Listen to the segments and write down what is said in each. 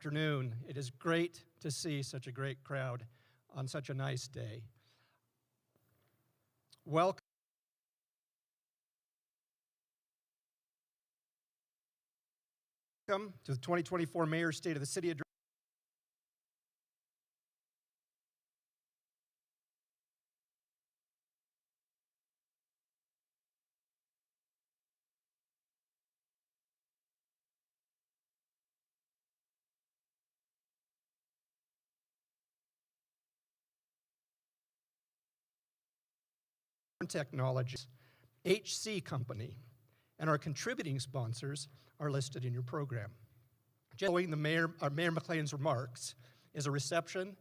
afternoon. It is great to see such a great crowd on such a nice day. Welcome to the 2024 Mayor's State of the City Address. Technologies, HC Company, and our contributing sponsors are listed in your program. Following Mayor McLean's remarks is a reception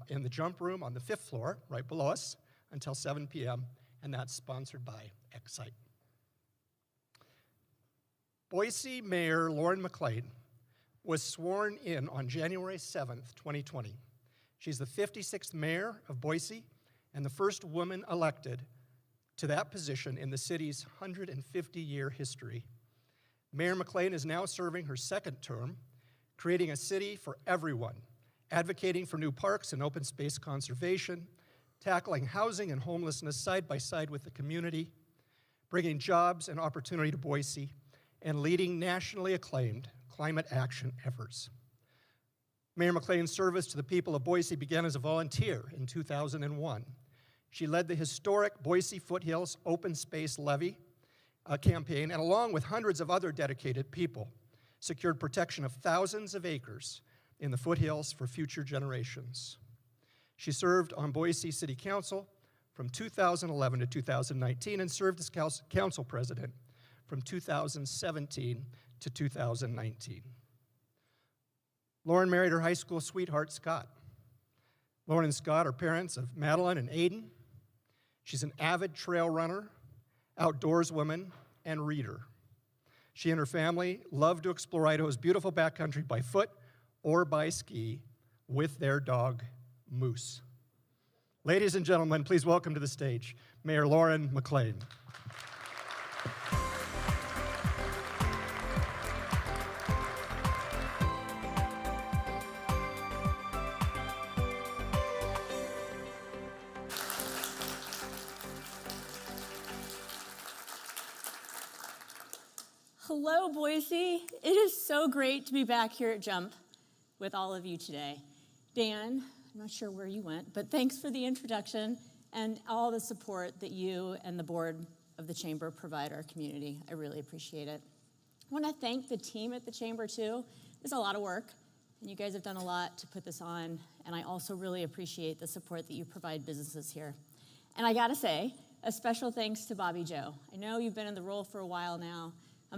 in the jump room on the 5th floor, right below us, until 7 p.m., and that's sponsored by Excite. Boise Mayor Lauren McLean was sworn in on January 7th, 2020. She's the 56th mayor of Boise and the first woman elected to that position in the city's 150-year history. Mayor McLean is now serving her second term, creating a city for everyone, advocating for new parks and open space conservation, tackling housing and homelessness side by side with the community, bringing jobs and opportunity to Boise, and leading nationally acclaimed climate action efforts. Mayor McLean's service to the people of Boise began as a volunteer in 2001. She led the historic Boise Foothills Open Space Levy campaign, and along with hundreds of other dedicated people, secured protection of thousands of acres in the foothills for future generations. She served on Boise City Council from 2011 to 2019 and served as council president from 2017 to 2019. Lauren married her high school sweetheart, Scott. Lauren and Scott are parents of Madeline and Aiden. She's an avid trail runner, outdoors woman, and reader. She and her family love to explore Idaho's beautiful backcountry by foot or by ski with their dog, Moose. Ladies and gentlemen, please welcome to the stage Mayor Lauren McLean. Hello, Boise. It is so great to be back here at Jump with all of you today. Dan, I'm not sure where you went, but thanks for the introduction and all the support that you and the board of the Chamber provide our community. I really appreciate it. I want to thank the team at the Chamber, too. There's a lot of work, and you guys have done a lot to put this on, and I also really appreciate the support that you provide businesses here. And I got to say, a special thanks to Bobby Joe. I know you've been in the role for a while now,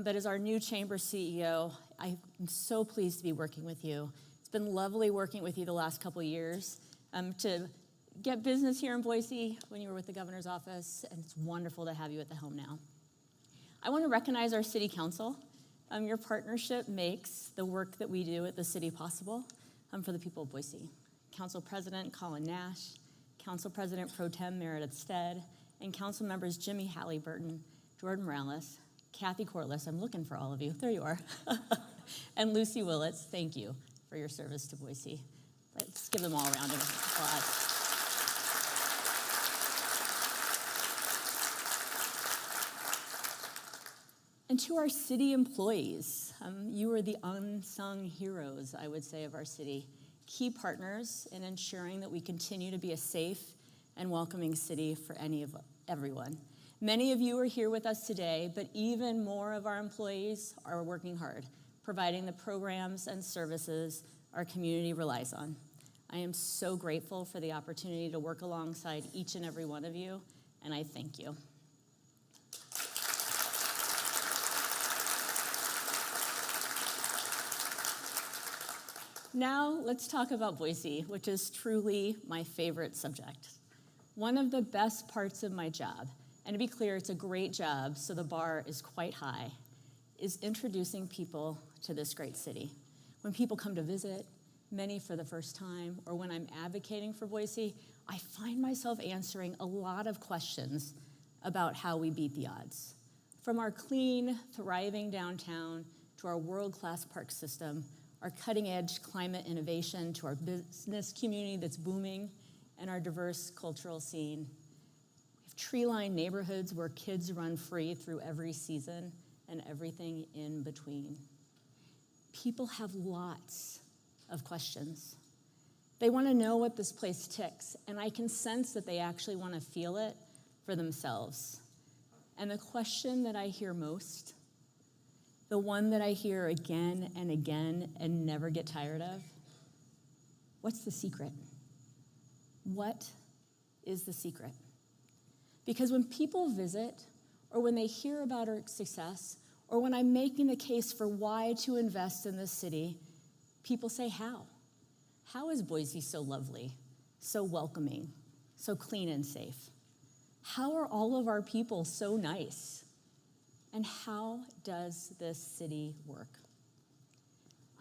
but as our new Chamber CEO, I'm so pleased to be working with you. It's been lovely working with you the last couple of years to get business here in Boise when you were with the governor's office, and it's wonderful to have you at the helm now. I want to recognize our city council. Your partnership makes the work that we do at the city possible for the people of Boise. Council President Colin Nash, Council President Pro Tem Meredith Stead, and council members Jimmy Halliburton, Jordan Morales, Kathy Corliss, I'm looking for all of you, there you are, and Lucy Willits, thank you for your service to Boise. Let's give them all a round of applause. And to our city employees, you are the unsung heroes, I would say, of our city, key partners in ensuring that we continue to be a safe and welcoming city for everyone. Many of you are here with us today, but even more of our employees are working hard, providing the programs and services our community relies on. I am so grateful for the opportunity to work alongside each and every one of you, and I thank you. Now, let's talk about Boise, which is truly my favorite subject. One of the best parts of my job, and to be clear, it's a great job, so the bar is quite high, is introducing people to this great city. When people come to visit, many for the first time, or when I'm advocating for Boise, I find myself answering a lot of questions about how we beat the odds. From our clean, thriving downtown to our world-class park system, our cutting-edge climate innovation to our business community that's booming, and our diverse cultural scene. We have tree-lined neighborhoods where kids run free through every season and everything in between. People have lots of questions. They want to know what this place ticks, and I can sense that they actually want to feel it for themselves. And the question that I hear most, the one that I hear again and again and never get tired of, what's the secret? What is the secret? Because when people visit, or when they hear about our success, or when I'm making the case for why to invest in this city, people say, how? How is Boise so lovely, so welcoming, so clean and safe? How are all of our people so nice? And how does this city work?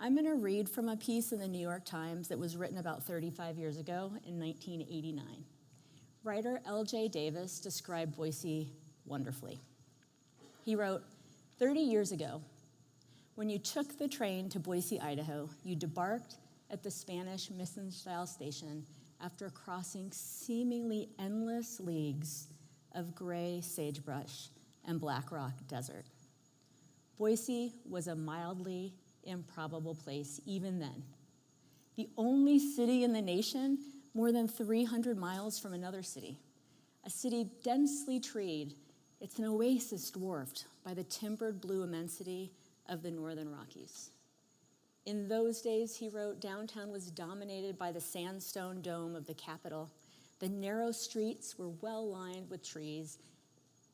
I'm going to read from a piece in the New York Times that was written about 35 years ago in 1989. Writer L.J. Davis described Boise wonderfully. He wrote, 30 years ago, when you took the train to Boise, Idaho, you debarked at the Spanish mission-style station after crossing seemingly endless leagues of gray sagebrush and black rock desert. Boise was a mildly improbable place even then. The only city in the nation more than 300 miles from another city. A city densely treed, it's an oasis dwarfed by the timbered blue immensity of the Northern Rockies. In those days, he wrote, downtown was dominated by the sandstone dome of the Capitol. The narrow streets were well lined with trees,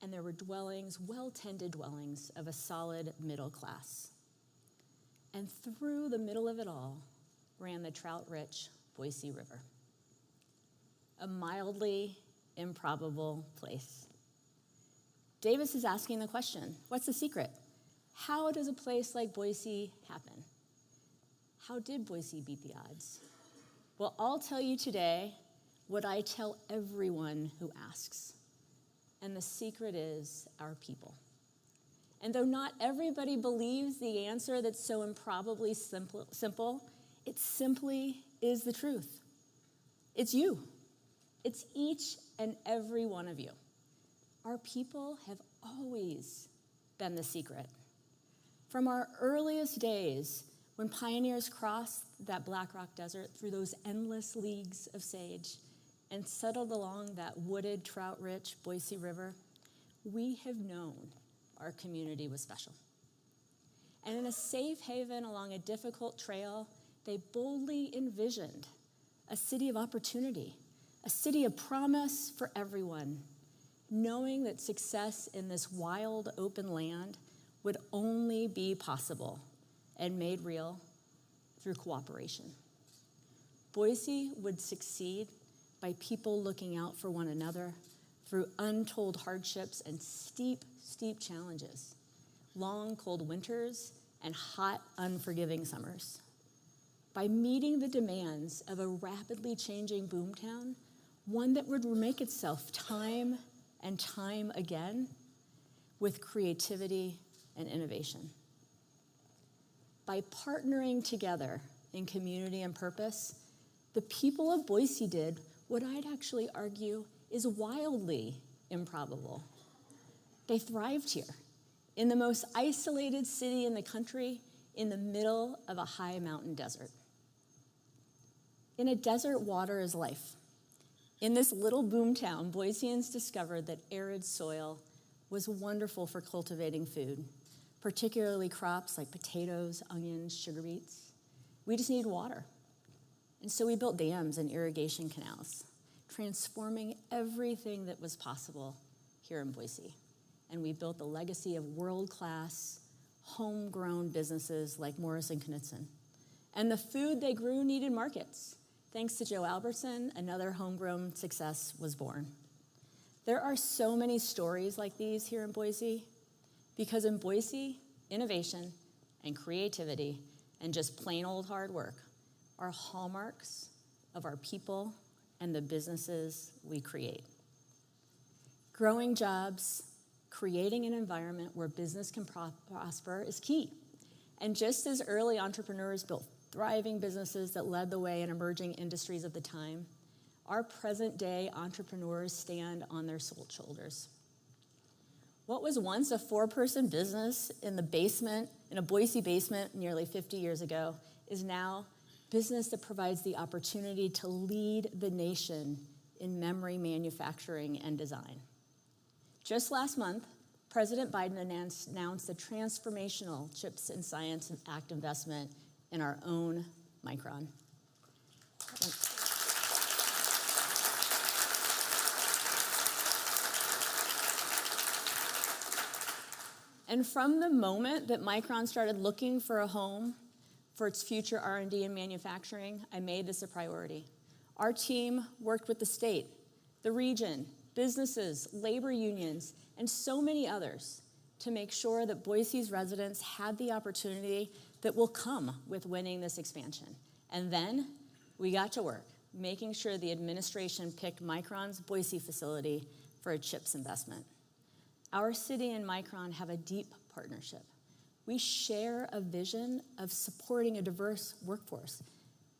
and there were dwellings, well-tended dwellings of a solid middle class. And through the middle of it all ran the trout-rich Boise River. A mildly improbable place. Davis is asking the question, what's the secret? How does a place like Boise happen? How did Boise beat the odds? Well, I'll tell you today what I tell everyone who asks. And the secret is our people. And though not everybody believes the answer that's so improbably simple, it simply is the truth. It's you. It's each and every one of you. Our people have always been the secret. From our earliest days, when pioneers crossed that Black Rock Desert through those endless leagues of sage and settled along that wooded, trout-rich Boise River, we have known our community was special. And in a safe haven along a difficult trail, they boldly envisioned a city of opportunity, a city of promise for everyone, knowing that success in this wild, open land would only be possible and made real through cooperation. Boise would succeed by people looking out for one another through untold hardships and steep, steep challenges, long, cold winters, and hot, unforgiving summers. By meeting the demands of a rapidly changing boomtown, one that would remake itself time and time again with creativity and innovation. By partnering together in community and purpose, the people of Boise did what I'd actually argue is wildly improbable. They thrived here, in the most isolated city in the country, in the middle of a high mountain desert. In a desert, water is life. In this little boomtown, Boiseans discovered that arid soil was wonderful for cultivating food, particularly crops like potatoes, onions, sugar beets. We just needed water. And so we built dams and irrigation canals, transforming everything that was possible here in Boise. And we built the legacy of world-class, homegrown businesses like Morris and Knudsen. And the food they grew needed markets. Thanks to Joe Albertson, another homegrown success was born. There are so many stories like these here in Boise, because in Boise, innovation and creativity and just plain old hard work are hallmarks of our people and the businesses we create. Growing jobs, creating an environment where business can prosper is key. And just as early entrepreneurs built thriving businesses that led the way in emerging industries of the time, our present-day entrepreneurs stand on their shoulders. What was once a 4-person business in a Boise basement nearly 50 years ago, is now business that provides the opportunity to lead the nation in memory manufacturing and design. Just last month, President Biden announced a transformational CHIPS and Science Act investment in our own Micron. And from the moment that Micron started looking for a home for its future R&D and manufacturing, I made this a priority. Our team worked with the state, the region, businesses, labor unions, and so many others to make sure that Boise's residents had the opportunity that will come with winning this expansion. And then we got to work, making sure the administration picked Micron's Boise facility for a CHIPS investment. Our city and Micron have a deep partnership. We share a vision of supporting a diverse workforce,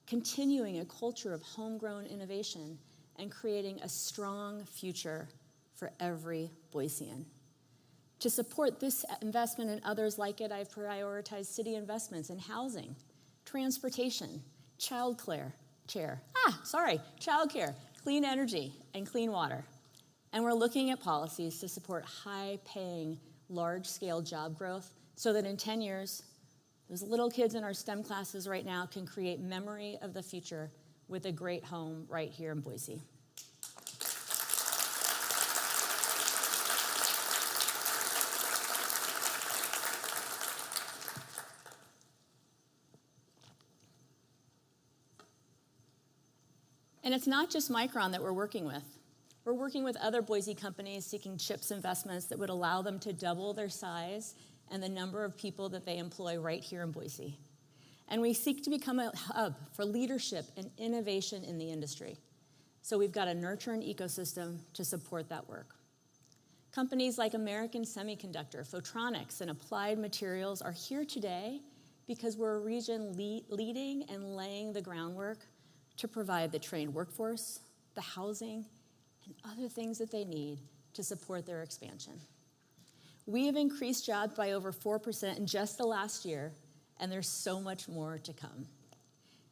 continuing a culture of homegrown innovation, and creating a strong future for every Boisean. To support this investment and others like it, I've prioritized city investments in housing, transportation, childcare, clean energy, and clean water. And we're looking at policies to support high-paying, large-scale job growth so that in 10 years, those little kids in our STEM classes right now can create memory of the future with a great home right here in Boise. And it's not just Micron that we're working with. We're working with other Boise companies seeking CHIPS investments that would allow them to double their size and the number of people that they employ right here in Boise. And we seek to become a hub for leadership and innovation in the industry. So we've got to nurture an ecosystem to support that work. Companies like American Semiconductor, Photronics, and Applied Materials are here today because we're a region leading and laying the groundwork to provide the trained workforce, the housing, and other things that they need to support their expansion. We have increased jobs by over 4% in just the last year, and there's so much more to come.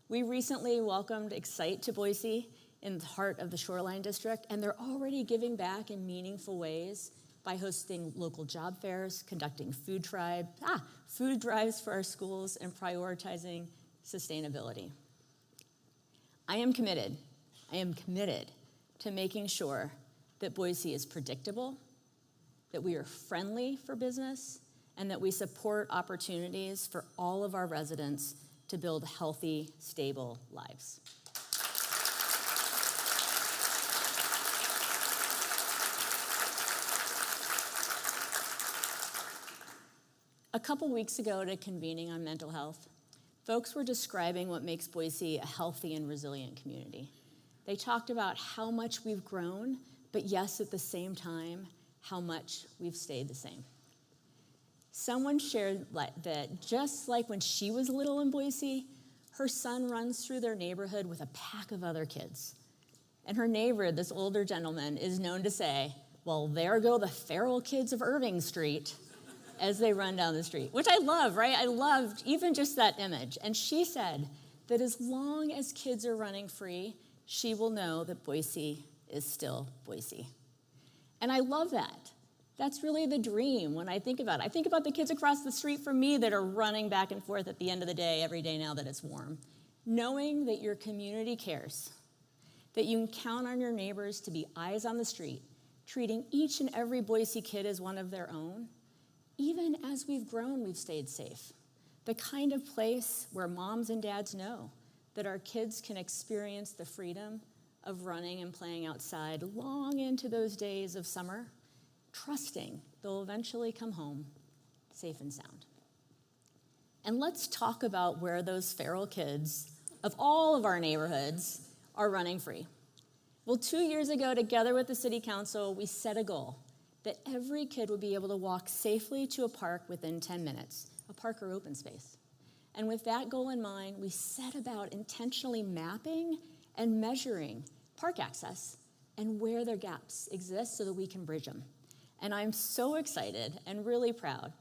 We recently welcomed Excite to Boise in the heart of the Shoreline District, and they're already giving back in meaningful ways by hosting local job fairs, conducting food drives for our schools, and prioritizing sustainability. I am committed to making sure that Boise is predictable, that we are friendly for business, and that we support opportunities for all of our residents to build healthy, stable lives. A couple weeks ago at a convening on mental health, folks were describing what makes Boise a healthy and resilient community. They talked about how much we've grown, but yes, at the same time, how much we've stayed the same. Someone shared that just like when she was little in Boise, her son runs through their neighborhood with a pack of other kids. And her neighbor, this older gentleman, is known to say, well, there go the feral kids of Irving Street, as they run down the street, which I love, right? I loved even just that image. And she said that as long as kids are running free, she will know that Boise is still Boise. And I love that. That's really the dream when I think about it. I think about the kids across the street from me that are running back and forth at the end of the day, every day now that it's warm. Knowing that your community cares, that you can count on your neighbors to be eyes on the street, treating each and every Boise kid as one of their own. Even as we've grown, we've stayed safe. The kind of place where moms and dads know that our kids can experience the freedom of running and playing outside long into those days of summer, trusting they'll eventually come home safe and sound. And let's talk about where those feral kids of all of our neighborhoods are running free. Well, 2 years ago, together with the City Council, we set a goal that every kid would be able to walk safely to a park within 10 minutes, a park or open space. And with that goal in mind, we set about intentionally mapping and measuring park access and where their gaps exist so that we can bridge them. And I'm so excited and really proud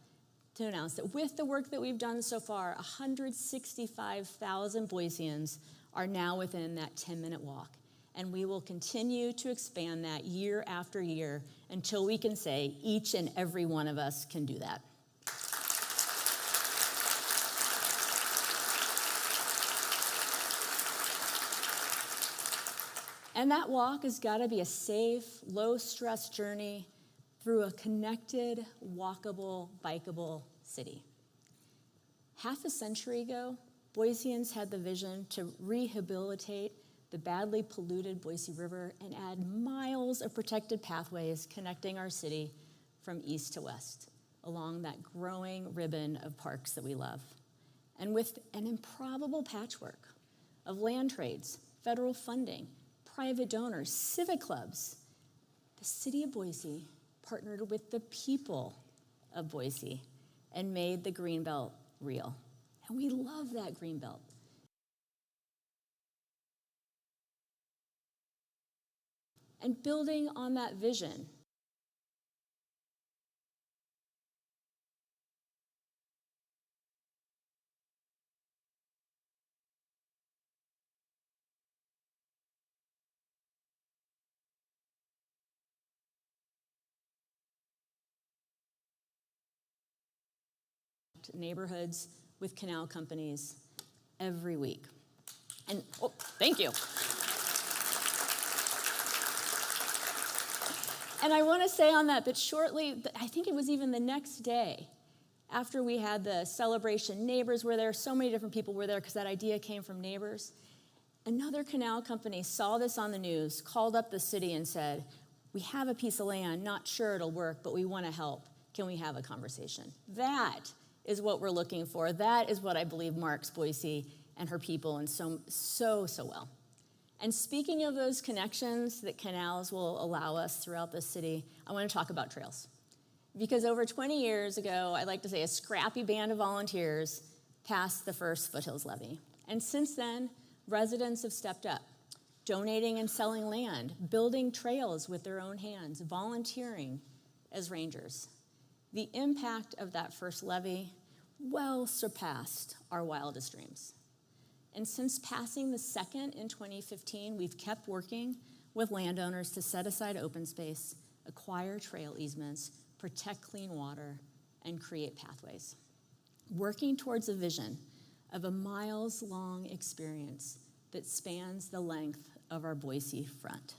to announce that with the work that we've done so far, 165,000 Boiseans are now within that 10-minute walk. And we will continue to expand that year after year until we can say each and every one of us can do that. And that walk has got to be a safe, low-stress journey through a connected, walkable, bikeable city. Half a century ago, Boiseans had the vision to rehabilitate the badly polluted Boise River and add miles of protected pathways connecting our city from east to west along that growing ribbon of parks that we love. And with an improbable patchwork of land trades, federal funding, private donors, civic clubs, the city of Boise partnered with the people of Boise and made the Greenbelt real. And we love that Greenbelt. And building on that vision, neighborhoods with canal companies every week. And, oh, thank you. And I want to say on that shortly, I think it was even the next day after we had the celebration, neighbors were there, so many different people were there because that idea came from neighbors. Another canal company saw this on the news, called up the city and said, we have a piece of land, not sure it'll work, but we want to help. Can we have a conversation? That is what we're looking for. That is what I believe marks Boise and her people and so well. And speaking of those connections that canals will allow us throughout the city, I want to talk about trails. Because over 20 years ago, I like to say a scrappy band of volunteers passed the first Foothills Levee. And since then, residents have stepped up, donating and selling land, building trails with their own hands, volunteering as rangers. The impact of that first levee well surpassed our wildest dreams. And since passing the second in 2015, we've kept working with landowners to set aside open space, acquire trail easements, protect clean water, and create pathways. Working towards a vision of a miles-long experience that spans the length of our Boise front,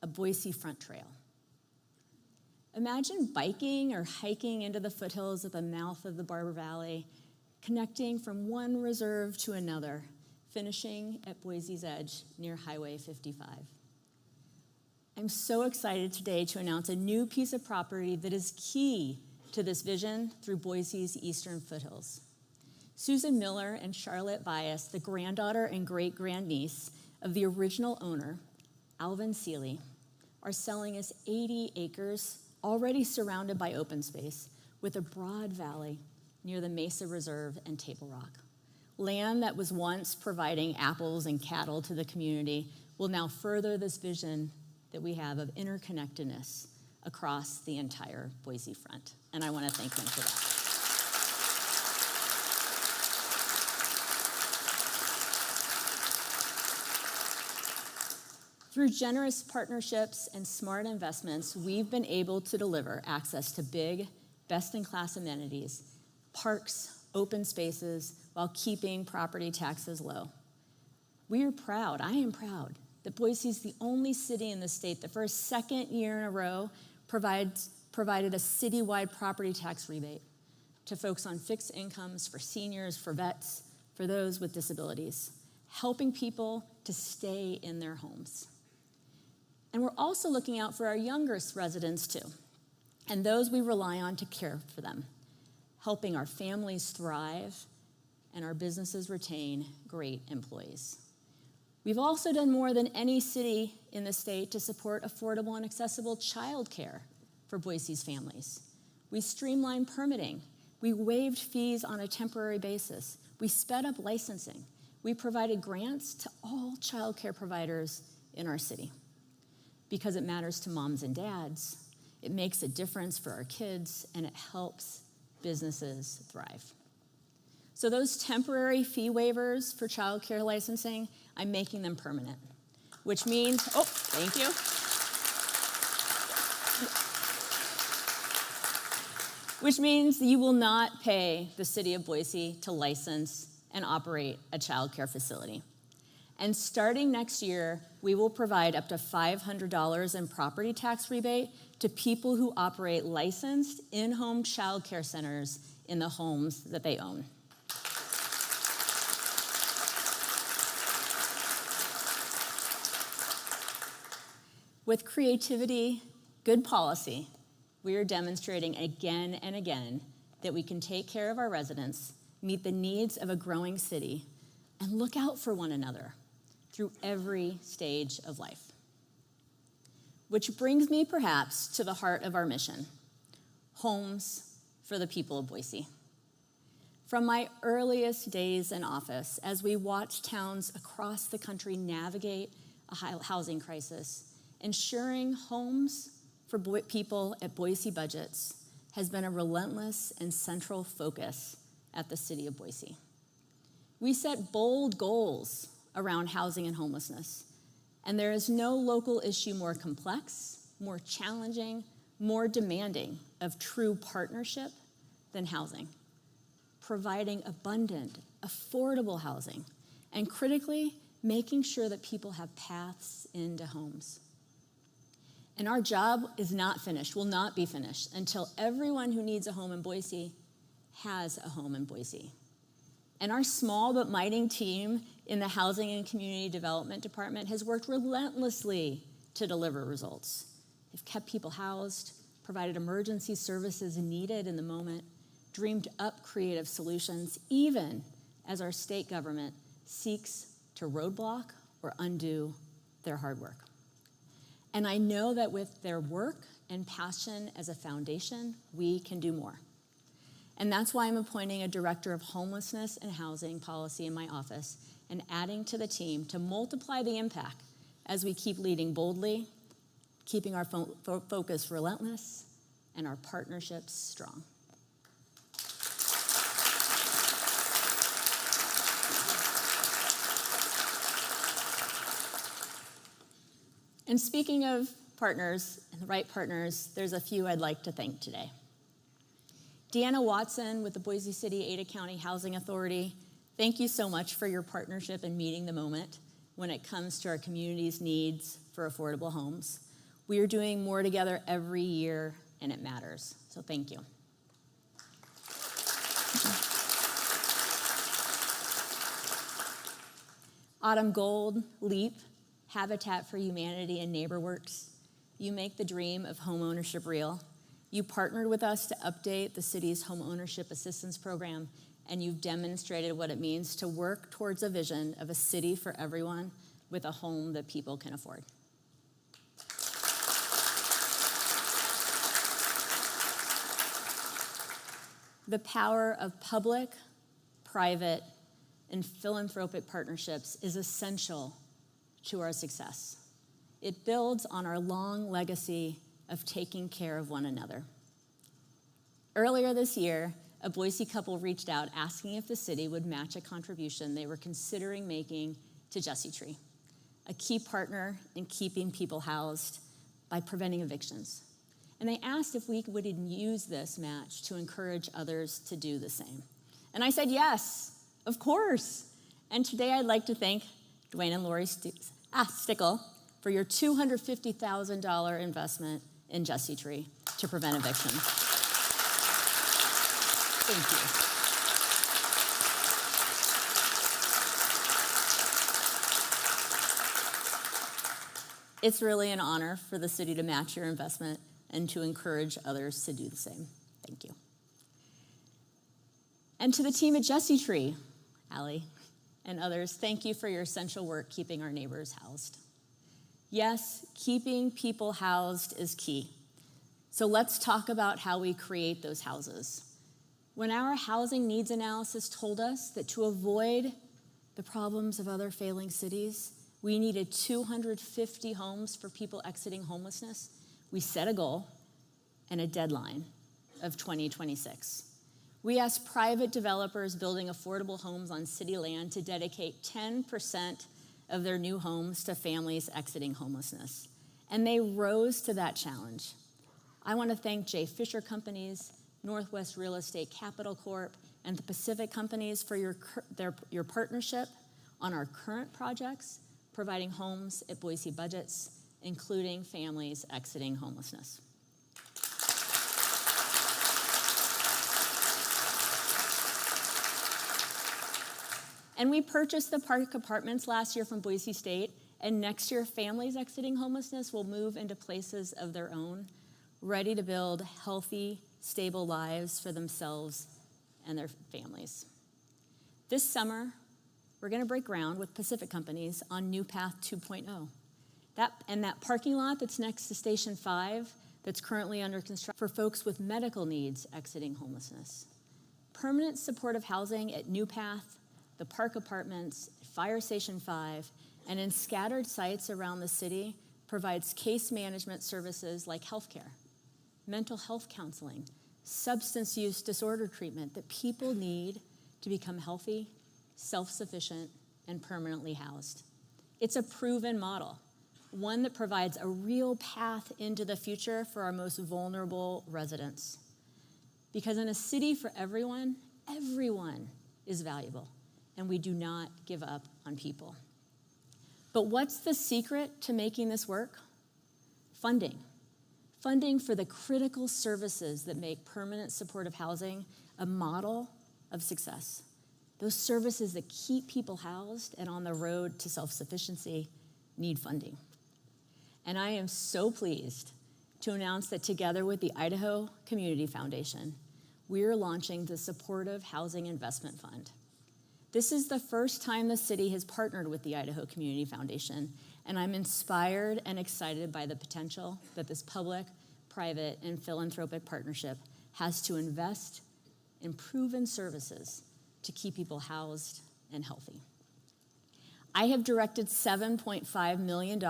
a Boise front trail. Imagine biking or hiking into the foothills at the mouth of the Barber Valley, connecting from one reserve to another, finishing at Boise's edge near Highway 55. I'm so excited today to announce a new piece of property that is key to this vision through Boise's eastern foothills. Susan Miller and Charlotte Bias, the granddaughter and great-grandniece of the original owner, Alvin Seeley, are selling us 80 acres already surrounded by open space with a broad valley near the Mesa Reserve and Table Rock. Land that was once providing apples and cattle to the community will now further this vision that we have of interconnectedness across the entire Boise front. And I want to thank them for that. Through generous partnerships and smart investments, we've been able to deliver access to big, best-in-class amenities, parks, open spaces, while keeping property taxes low. We are proud, I am proud, that Boise is the only city in the state that for a second year in a row provided a citywide property tax rebate to folks on fixed incomes, for seniors, for vets, for those with disabilities, helping people to stay in their homes. And we're also looking out for our youngest residents too, and those we rely on to care for them, helping our families thrive and our businesses retain great employees. We've also done more than any city in the state to support affordable and accessible childcare for Boise's families. We streamlined permitting. We waived fees on a temporary basis, We sped up licensing. We provided grants to all childcare providers in our city because it matters to moms and dads. It makes a difference for our kids, and it helps businesses thrive. So those temporary fee waivers for childcare licensing, I'm making them permanent, which means, oh, thank you. Which means you will not pay the city of Boise to license and operate a childcare facility. And starting next year, we will provide up to $500 in property tax rebate to people who operate licensed in-home childcare centers in the homes that they own. With creativity, good policy, we are demonstrating again and again that we can take care of our residents, meet the needs of a growing city, and look out for one another through every stage of life. Which brings me perhaps to the heart of our mission, homes for the people of Boise. From my earliest days in office, as we watched towns across the country navigate a housing crisis, ensuring homes for people at Boise budgets has been a relentless and central focus at the city of Boise. We set bold goals around housing and homelessness, and there is no local issue more complex, more challenging, more demanding of true partnership than housing. Providing abundant, affordable housing, and critically, making sure that people have paths into homes. And our job is not finished, will not be finished, until everyone who needs a home in Boise has a home in Boise. And our small but mighty team in the Housing and Community Development Department has worked relentlessly to deliver results. They've kept people housed, provided emergency services needed in the moment, dreamed up creative solutions, even as our state government seeks to roadblock or undo their hard work. And I know that with their work and passion as a foundation, we can do more. And that's why I'm appointing a director of homelessness and housing policy in my office and adding to the team to multiply the impact as we keep leading boldly, keeping our focus relentless, and our partnerships strong. And speaking of partners, and the right partners, there's a few I'd like to thank today. Deanna Watson with the Boise City-Ada County Housing Authority, thank you so much for your partnership in meeting the moment when it comes to our community's needs for affordable homes. We are doing more together every year, and it matters, so thank you. Autumn Gold, LEAP, Habitat for Humanity, and NeighborWorks, you make the dream of homeownership real. You partnered with us to update the city's homeownership assistance program, and you've demonstrated what it means to work towards a vision of a city for everyone with a home that people can afford. The power of public, private, and philanthropic partnerships is essential to our success. It builds on our long legacy of taking care of one another. Earlier this year, a Boise couple reached out asking if the city would match a contribution they were considering making to Jesse Tree, a key partner in keeping people housed by preventing evictions. And they asked if we would use this match to encourage others to do the same. And I said, yes, of course. And today I'd like to thank Dwayne and Lori Stickle for your $250,000 investment in Jesse Tree to prevent evictions. Thank you. It's really an honor for the city to match your investment and to encourage others to do the same. Thank you. And to the team at Jesse Tree, Allie and others, thank you for your essential work keeping our neighbors housed. Yes, keeping people housed is key. So let's talk about how we create those houses. When our housing needs analysis told us that to avoid the problems of other failing cities, we needed 250 homes for people exiting homelessness, we set a goal and a deadline of 2026. We asked private developers building affordable homes on city land to dedicate 10% of their new homes to families exiting homelessness. And they rose to that challenge. I want to thank J. Fisher Companies, Northwest Real Estate Capital Corp., and the Pacific Companies for your partnership on our current projects, providing homes at Boise budgets, including families exiting homelessness. And we purchased the Park Apartments last year from Boise State, and next year families exiting homelessness will move into places of their own, ready to build healthy, stable lives for themselves and their families. This summer, we're going to break ground with Pacific Companies on New Path 2.0. That parking lot that's next to Station 5 that's currently under construction for folks with medical needs exiting homelessness. Permanent supportive housing at New Path, the Park Apartments, Fire Station 5, and in scattered sites around the city provides case management services like healthcare, mental health counseling, substance use disorder treatment that people need to become healthy, self-sufficient, and permanently housed. It's a proven model, one that provides a real path into the future for our most vulnerable residents. Because in a city for everyone, everyone is valuable, and we do not give up on people. But what's the secret to making this work? Funding. Funding for the critical services that make permanent supportive housing a model of success. Those services that keep people housed and on the road to self-sufficiency need funding. And I am so pleased to announce that together with the Idaho Community Foundation, we're launching the Supportive Housing Investment Fund. This is the first time the city has partnered with the Idaho Community Foundation, and I'm inspired and excited by the potential that this public, private, and philanthropic partnership has to invest in proven services to keep people housed and healthy. I have directed $7.5 million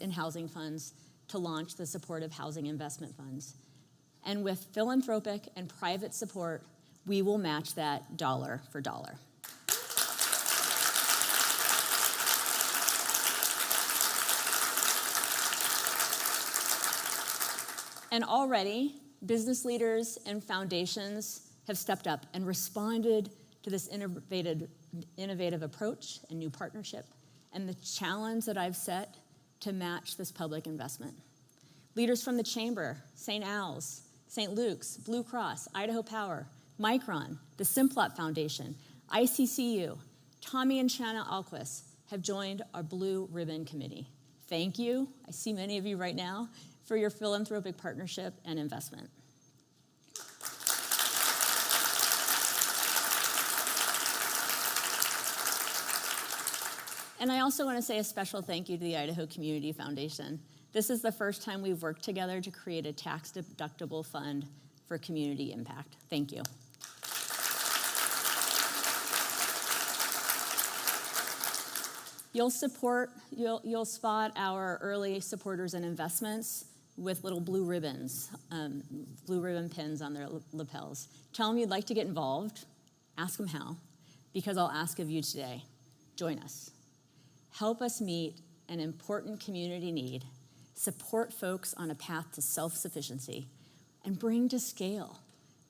in housing funds to launch the Supportive Housing Investment Funds. And with philanthropic and private support, we will match that dollar for dollar. And already, business leaders and foundations have stepped up and responded to this innovative approach and new partnership and the challenge that I've set to match this public investment. Leaders from the Chamber, St. Al's, St. Luke's, Blue Cross, Idaho Power, Micron, the Simplot Foundation, ICCU, Tommy and Shanna Alquist have joined our Blue Ribbon Committee. Thank you, I see many of you right now, for your philanthropic partnership and investment. And I also want to say a special thank you to the Idaho Community Foundation. This is the first time we've worked together to create a tax-deductible fund for community impact. Thank you. You'll spot our early supporters and investments with little blue ribbons, blue ribbon pins on their lapels. Tell them you'd like to get involved. Ask them how, because I'll ask of you today. Join us. Help us meet an important community need, support folks on a path to self-sufficiency, and bring to scale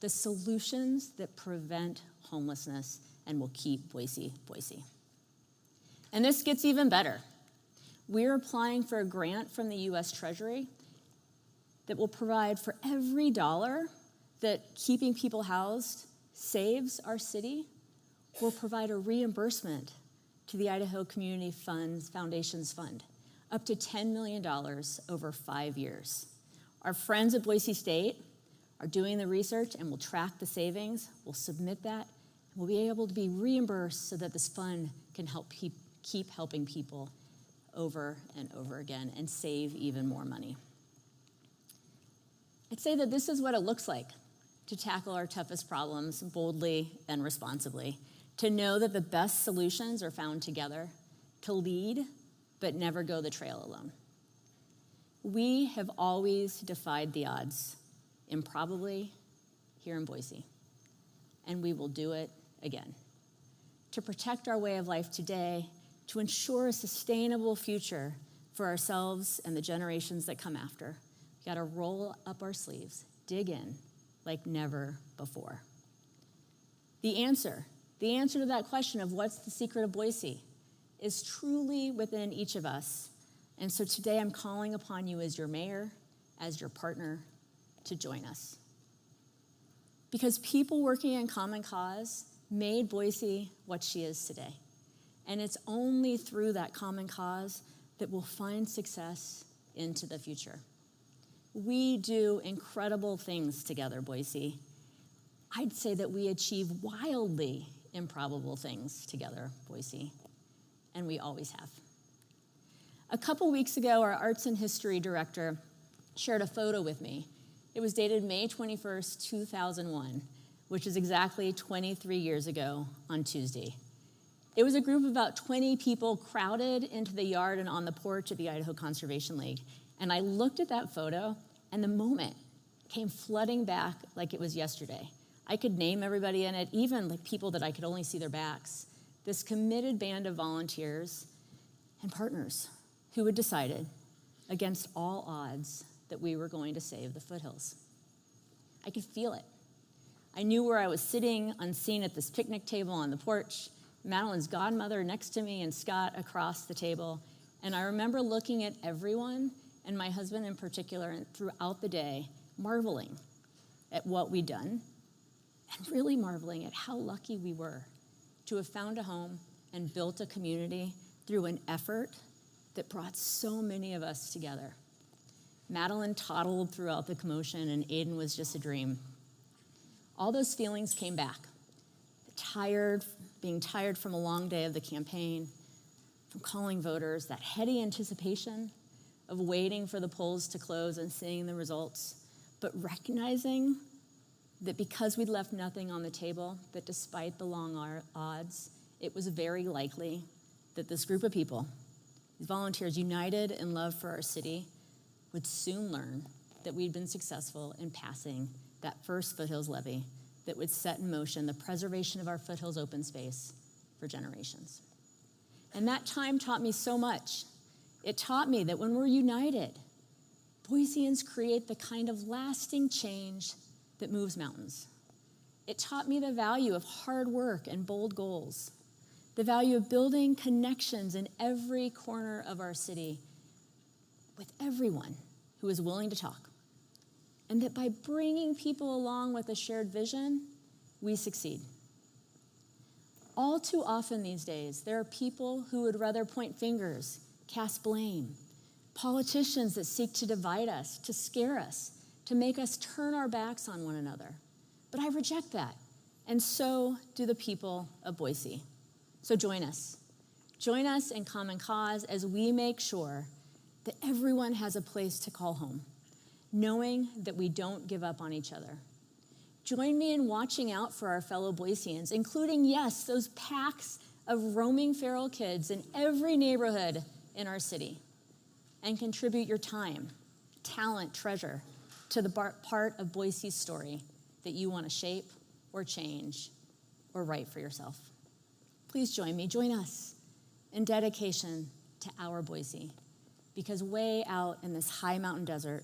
the solutions that prevent homelessness and will keep Boise, Boise. And this gets even better. We're applying for a grant from the U.S. Treasury that will provide for every dollar that keeping people housed saves our city, will provide a reimbursement to the Idaho Community Foundation's fund, up to $10 million over 5 years. Our friends at Boise State are doing the research and will track the savings. We'll submit that. And we'll be able to be reimbursed so that this fund can help keep helping people over and over again and save even more money. I'd say that this is what it looks like to tackle our toughest problems boldly and responsibly, to know that the best solutions are found together, to lead but never go the trail alone. We have always defied the odds, improbably, here in Boise, and we will do it again. To protect our way of life today, to ensure a sustainable future for ourselves and the generations that come after, we gotta roll up our sleeves, dig in like never before. The answer to that question of what's the secret of Boise is truly within each of us. And so today I'm calling upon you as your mayor, as your partner, to join us. Because people working in common cause made Boise what she is today. And it's only through that common cause that we'll find success into the future. We do incredible things together, Boise. I'd say that we achieve wildly improbable things together, Boise, and we always have. A couple weeks ago, our arts and history director shared a photo with me. It was dated May 21st, 2001, which is exactly 23 years ago on Tuesday. It was a group of about 20 people crowded into the yard and on the porch at the Idaho Conservation League. And I looked at that photo, and the moment came flooding back like it was yesterday. I could name everybody in it, even like people that I could only see their backs. This committed band of volunteers and partners who had decided, against all odds, that we were going to save the foothills. I could feel it. I knew where I was sitting unseen at this picnic table on the porch, Madeline's godmother next to me and Scott across the table. And I remember looking at everyone, and my husband in particular, and throughout the day, marveling at what we'd done, and really marveling at how lucky we were to have found a home and built a community through an effort that brought so many of us together. Madeline toddled throughout the commotion, and Aiden was just a dream. All those feelings came back. Being tired from a long day of the campaign, from calling voters, that heady anticipation of waiting for the polls to close and seeing the results, but recognizing that because we'd left nothing on the table, that despite the long odds, it was very likely that this group of people, these volunteers united in love for our city, would soon learn that we'd been successful in passing that first foothills levy that would set in motion the preservation of our foothills open space for generations. And that time taught me so much. It taught me that when we're united, Boiseans create the kind of lasting change that moves mountains. It taught me the value of hard work and bold goals, the value of building connections in every corner of our city with everyone who is willing to talk, and that by bringing people along with a shared vision, we succeed. All too often these days, there are people who would rather point fingers, cast blame, politicians that seek to divide us, to scare us, to make us turn our backs on one another. But I reject that, and so do the people of Boise. So join us. Join us in common cause as we make sure that everyone has a place to call home, knowing that we don't give up on each other. Join me in watching out for our fellow Boiseans, including, yes, those packs of roaming feral kids in every neighborhood in our city, and contribute your time, talent, treasure to the part of Boise's story that you want to shape or change or write for yourself. Please join me, join us in dedication to our Boise, because way out in this high mountain desert,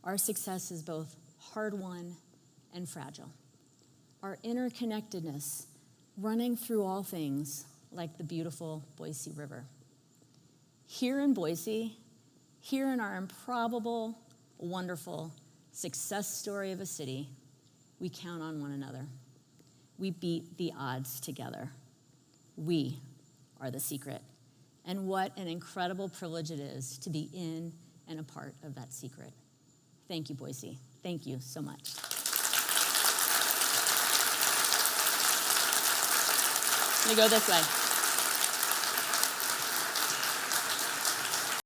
our success is both hard-won and fragile. Our interconnectedness running through all things like the beautiful Boise River. Here in Boise, here in our improbable, wonderful success story of a city, we count on one another. We beat the odds together. We are the secret. And what an incredible privilege it is to be in and a part of that secret. Thank you, Boise. Thank you so much. Let me go this way.